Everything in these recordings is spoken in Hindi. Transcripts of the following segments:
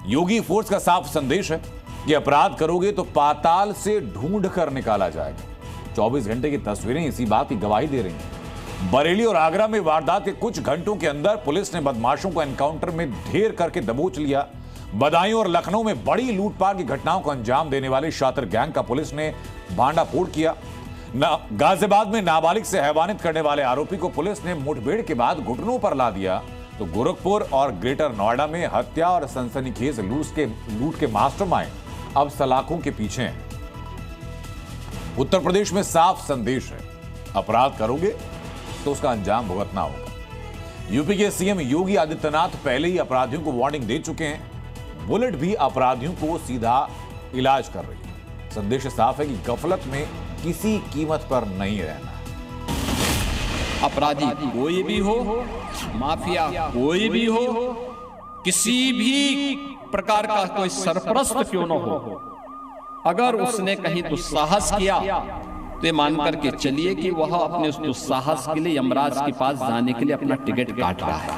योगी फोर्स का साफ संदेश है कि अपराध करोगे तो पाताल से ढूंढ कर निकाला जाएगा। 24 घंटे की तस्वीरें इसी बात की गवाही दे रही हैं। बरेली और आगरा में वारदात के कुछ घंटों के अंदर पुलिस ने बदमाशों को एनकाउंटर में ढेर करके दबोच लिया। बदायूं और लखनऊ में बड़ी लूटपाट की घटनाओं को अंजाम देने वाले शातिर गैंग का पुलिस ने भांडाफोड़ किया। गाजियाबाद में नाबालिग से हैवानियत करने वाले आरोपी को पुलिस ने मुठभेड़ के बाद घुटनों पर ला दिया। तो गोरखपुर और ग्रेटर नोएडा में हत्या और सनसनीखेज लूट के मास्टरमाइंड अब सलाखों के पीछे हैं। उत्तर प्रदेश में साफ संदेश है, अपराध करोगे तो उसका अंजाम भुगतना होगा। यूपी के सीएम योगी आदित्यनाथ पहले ही अपराधियों को वार्निंग दे चुके हैं। बुलेट भी अपराधियों को सीधा इलाज कर रही है। संदेश साफ है कि गफलत में किसी कीमत पर नहीं रहना। अपराधी कोई भी हो, माफिया कोई भी हो, किसी भी प्रकार का कोई सरपरस्त क्यों न हो, अगर उसने कहीं दुस्साहस किया तो ये मान करके चलिए कि वह अपने उस दुस्साहस के लिए यमराज के पास जाने के लिए अपना टिकट काट रहा है।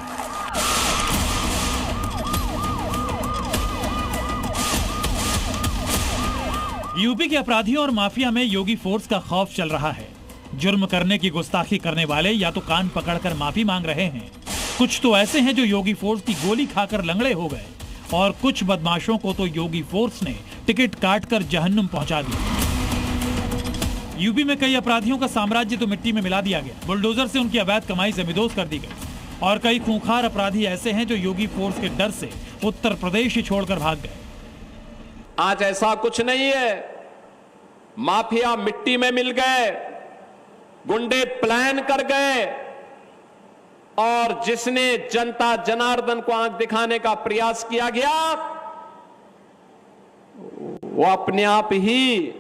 यूपी के अपराधियों और माफिया में योगी फोर्स का खौफ चल रहा है। जुर्म करने की गुस्ताखी करने वाले या तो कान पकड़कर माफी मांग रहे हैं, कुछ तो ऐसे हैं जो योगी फोर्स की गोली खाकर लंगड़े हो गए, और कुछ बदमाशों को तो योगी फोर्स ने टिकट काटकर जहन्नुम पहुंचा दिया। यूपी में कई अपराधियों का साम्राज्य तो मिट्टी में मिला दिया गया। बुलडोजर से उनकी अवैध कमाई जमींदोज कर दी गई, और कई खूंखार अपराधी ऐसे हैं जो योगी फोर्स के डर से उत्तर प्रदेश ही छोड़कर भाग गए। आज ऐसा कुछ नहीं है, माफिया मिट्टी में मिल गए, गुंडे प्लान कर गए, और जिसने जनता जनार्दन को आंख दिखाने का प्रयास किया गया वो अपने आप ही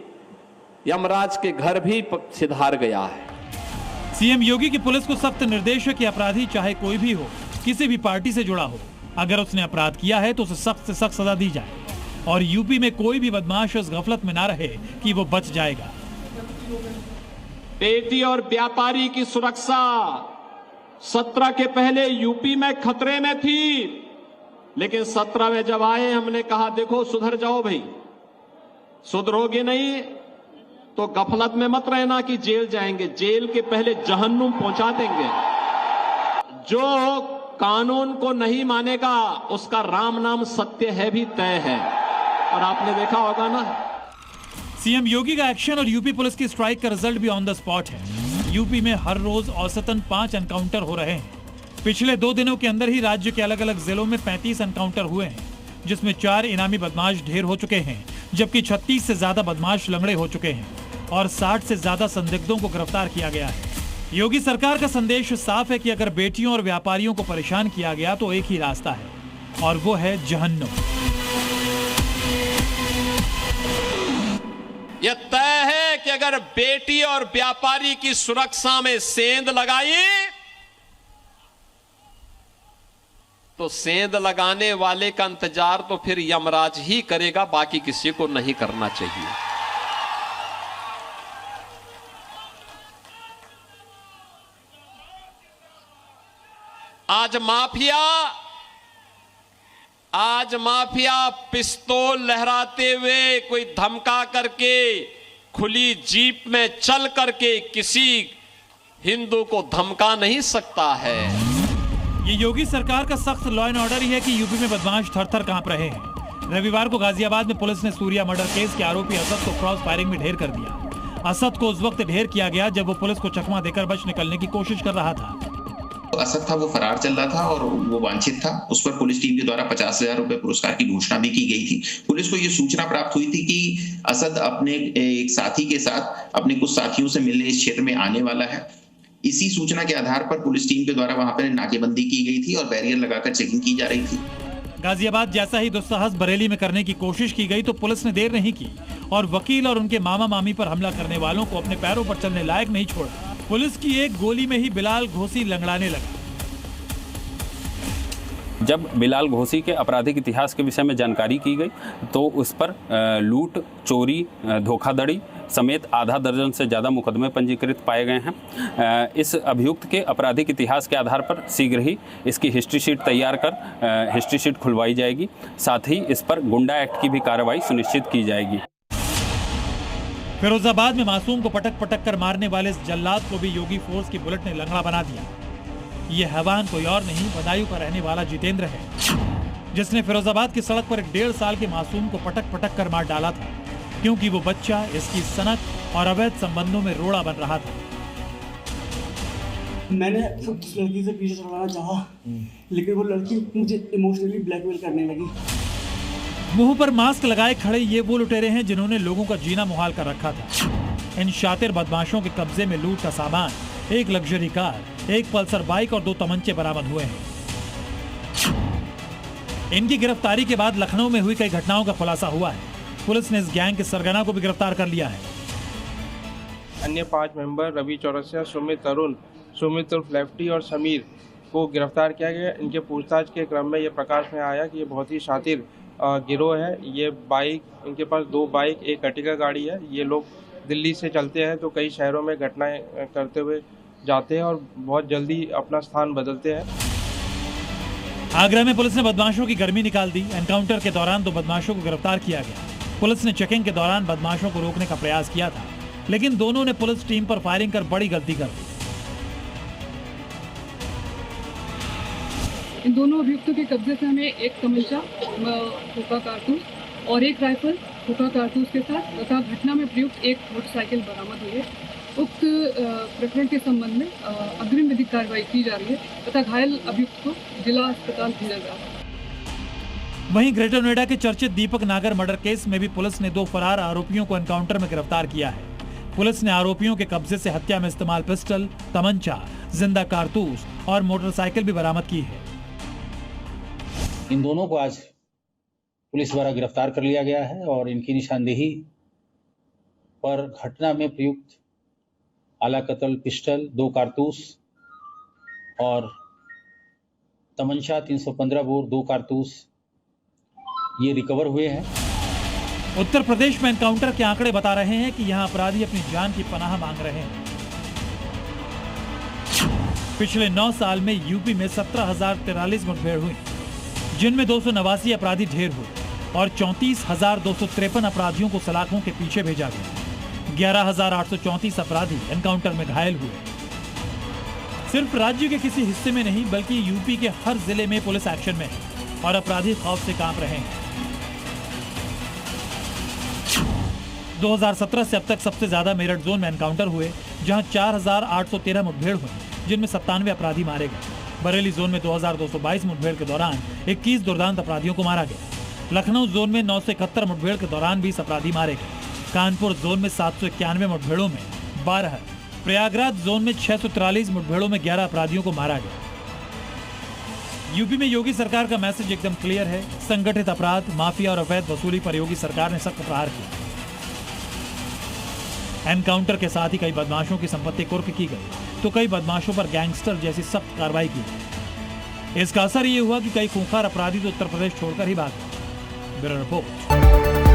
यमराज के घर भी सिधार गया है। सीएम योगी की पुलिस को सख्त निर्देश है कि अपराधी चाहे कोई भी हो, किसी भी पार्टी से जुड़ा हो, अगर उसने अपराध किया है तो उसे सख्त से सख्त सजा दी जाए, और यूपी में कोई भी बदमाश इस गफलत में ना रहे कि वो बच जाएगा। बेटी और व्यापारी की सुरक्षा 17 के पहले यूपी में खतरे में थी, लेकिन 17 में जब आए हमने कहा देखो सुधर जाओ भाई, सुधरोगे नहीं तो गफलत में मत रहना कि जेल जाएंगे, जेल के पहले जहन्नुम पहुंचा देंगे। जो कानून को नहीं मानेगा उसका राम नाम सत्य है भी तय है, और आपने देखा होगा ना। सीएम योगी का एक्शन और यूपी पुलिस की स्ट्राइक का रिजल्ट भी ऑन द स्पॉट है। यूपी में हर रोज औसतन 5 एनकाउंटर हो रहे हैं। पिछले 2 दिनों के अंदर ही राज्य के अलग अलग जिलों में 35 एनकाउंटर हुए हैं, जिसमें 4 इनामी बदमाश ढेर हो चुके हैं, जबकि 36 से ज्यादा बदमाश लंगड़े हो चुके हैं, और 60 से ज्यादा संदिग्धों को गिरफ्तार किया गया है। योगी सरकार का संदेश साफ है कि अगर बेटियों और व्यापारियों को परेशान किया गया तो एक ही रास्ता है, और वो है जहन्नुम। यह तय है कि अगर बेटी और व्यापारी की सुरक्षा में सेंध लगाई तो सेंध लगाने वाले का इंतजार तो फिर यमराज ही करेगा, बाकी किसी को नहीं करना चाहिए। आज माफिया पिस्तौल लहराते हुए, कोई धमका करके, खुली जीप में चल करके किसी हिंदू को धमका नहीं सकता है। ये योगी सरकार का सख्त लॉ एंड ऑर्डर ही है कि यूपी में बदमाश थर-थर कांप रहे हैं। रविवार को गाजियाबाद में पुलिस ने सूर्या मर्डर केस के आरोपी असद को क्रॉस फायरिंग में ढेर कर दिया। असद को उस वक्त ढेर किया गया जब वो पुलिस को चकमा देकर बच निकलने की कोशिश कर रहा था। असद था वो फरार चल रहा था और वो वांछित था। उस पर पुलिस टीम के द्वारा 50,000 रुपए पुरस्कार की घोषणा भी की गई थी। पुलिस को ये सूचना प्राप्त हुई थी कि असद अपने एक साथी के साथ अपने कुछ साथियों से मिलने इस क्षेत्र में आने वाला है। इसी सूचना के आधार पर पुलिस टीम के द्वारा वहां पर नाकेबंदी की गई थी और बैरियर लगाकर चेकिंग की जा रही थी। गाजियाबाद जैसा ही दुस्साहस बरेली में करने की कोशिश की गई तो पुलिस ने देर नहीं की और वकील और उनके मामा मामी पर हमला करने वालों को अपने पैरों पर चलने लायक नहीं छोड़ा। पुलिस की एक गोली में ही बिलाल घोसी लंगड़ाने लगा। जब बिलाल घोसी के आपराधिक इतिहास के विषय में जानकारी की गई तो उस पर लूट, चोरी, धोखाधड़ी समेत आधा दर्जन से ज़्यादा मुकदमे पंजीकृत पाए गए हैं। इस अभियुक्त के आपराधिक इतिहास के आधार पर शीघ्र ही इसकी हिस्ट्री शीट तैयार कर हिस्ट्री शीट खुलवाई जाएगी। साथ ही इस पर गुंडा एक्ट की भी कार्रवाई सुनिश्चित की जाएगी। फिरोजाबाद में मासूम को पटक पटक कर मारने वाले इस जल्लाद को भी योगी फोर्स की बुलेट ने लंगड़ा बना दिया। ये हैवान कोई और नहीं, बदायूं का रहने वाला जितेंद्र है, जिसने फिरोजाबाद की सड़क पर एक 1.5 साल के मासूम को पटक पटक कर मार डाला था, क्योंकि वो बच्चा इसकी सनक और अवैध संबंधों में रोड़ा बन रहा था। मैंने उस लड़की से पीछे छुड़वाना चाहा, लेकिन वो लड़की मुझे इमोशनली ब्लैकमेल करने लगी। मुंह पर मास्क लगाए खड़े ये वो लुटेरे हैं जिन्होंने लोगों का जीना मुहाल कर रखा था। इन शातिर बदमाशों के कब्जे में लूट का सामान, एक लग्जरी कार, एक पल्सर बाइक और 2 तमंचे बरामद हुए हैं। इनकी गिरफ्तारी के बाद लखनऊ में हुई कई घटनाओं का खुलासा हुआ है। पुलिस ने इस गैंग के सरगना को भी गिरफ्तार कर लिया है। अन्य 5 मेंबर रवि चौरसिया, सुमित तरुण, सुमित उर्फ लेफ्टी और समीर को गिरफ्तार किया गया। इनके पूछताछ के क्रम में ये प्रकाश में आया कि ये बहुत ही शातिर गिरोह है। ये बाइक, इनके पास 2 बाइक, एक अर्टिगा गाड़ी है। ये लोग दिल्ली से चलते हैं तो कई शहरों में घटनाएं करते हुए जाते हैं और बहुत जल्दी अपना स्थान बदलते हैं। आगरा में पुलिस ने बदमाशों की गर्मी निकाल दी। एनकाउंटर के दौरान 2 बदमाशों को गिरफ्तार किया गया। पुलिस ने चेकिंग के दौरान बदमाशों को रोकने का प्रयास किया था, लेकिन दोनों ने पुलिस टीम पर फायरिंग कर बड़ी गलती कर दी। इन दोनों अभियुक्तों के कब्जे से हमें एक तमंचा, खोखा कारतूस और एक राइफल खोखा कारतूस के साथ तथा घटना में प्रयुक्त एक मोटरसाइकिल बरामद हुई है। उक्त प्रकरण के संबंध में अग्रिम विधिक कार्रवाई की जा रही है तथा घायल अभियुक्त को जिला अस्पताल भेजा जा रहा है। वहीं ग्रेटर नोएडा के चर्चित दीपक नागर मर्डर केस में भी पुलिस ने 2 फरार आरोपियों को एनकाउंटर में गिरफ्तार किया है। पुलिस ने आरोपियों के कब्जे से हत्या में इस्तेमाल पिस्टल, तमंचा, जिंदा कारतूस और मोटरसाइकिल भी बरामद की है। इन दोनों को आज पुलिस द्वारा गिरफ्तार कर लिया गया है और इनकी निशानदेही पर घटना में प्रयुक्त आला कत्ल पिस्टल, 2 कारतूस और तमंचा 315 बोर 2 कारतूस ये रिकवर हुए हैं। उत्तर प्रदेश में एनकाउंटर के आंकड़े बता रहे हैं कि यहां अपराधी अपनी जान की पनाह मांग रहे हैं। पिछले 9 साल में यूपी में 17,043 मुठभेड़ हुई, जिनमें 289 अपराधी ढेर हुए और 34,253 अपराधियों को सलाखों के पीछे भेजा गया। 11,834 अपराधी एनकाउंटर में घायल हुए। सिर्फ राज्य के किसी हिस्से में नहीं बल्कि यूपी के हर जिले में पुलिस एक्शन में है और अपराधी खौफ से कांप रहे हैं। 2017 से अब तक सबसे ज्यादा मेरठ जोन में एनकाउंटर हुए, जहां 4,813 मुठभेड़ हुई, जिनमें 97 अपराधी मारे गए। बरेली जोन में 2,222 मुठभेड़ के दौरान 21 दुर्दांत अपराधियों को मारा गया। लखनऊ जोन में 971 मुठभेड़ के दौरान 20 अपराधी मारे गए। कानपुर जोन में 791 मुठभेड़ों में 12, प्रयागराज जोन में 643 मुठभेड़ों में 11 अपराधियों को मारा गया। यूपी में योगी सरकार का मैसेज एकदम क्लियर है। संगठित अपराध, माफिया और अवैध वसूली पर योगी सरकार ने सख्त प्रहार किया। एनकाउंटर के साथ ही कई बदमाशों की संपत्ति कुर्क की गई, तो कई बदमाशों पर गैंगस्टर जैसी सख्त कार्रवाई की गई। इसका असर ये हुआ कि कई खूंखार अपराधी तो उत्तर प्रदेश छोड़कर ही भाग गए। Bureau report.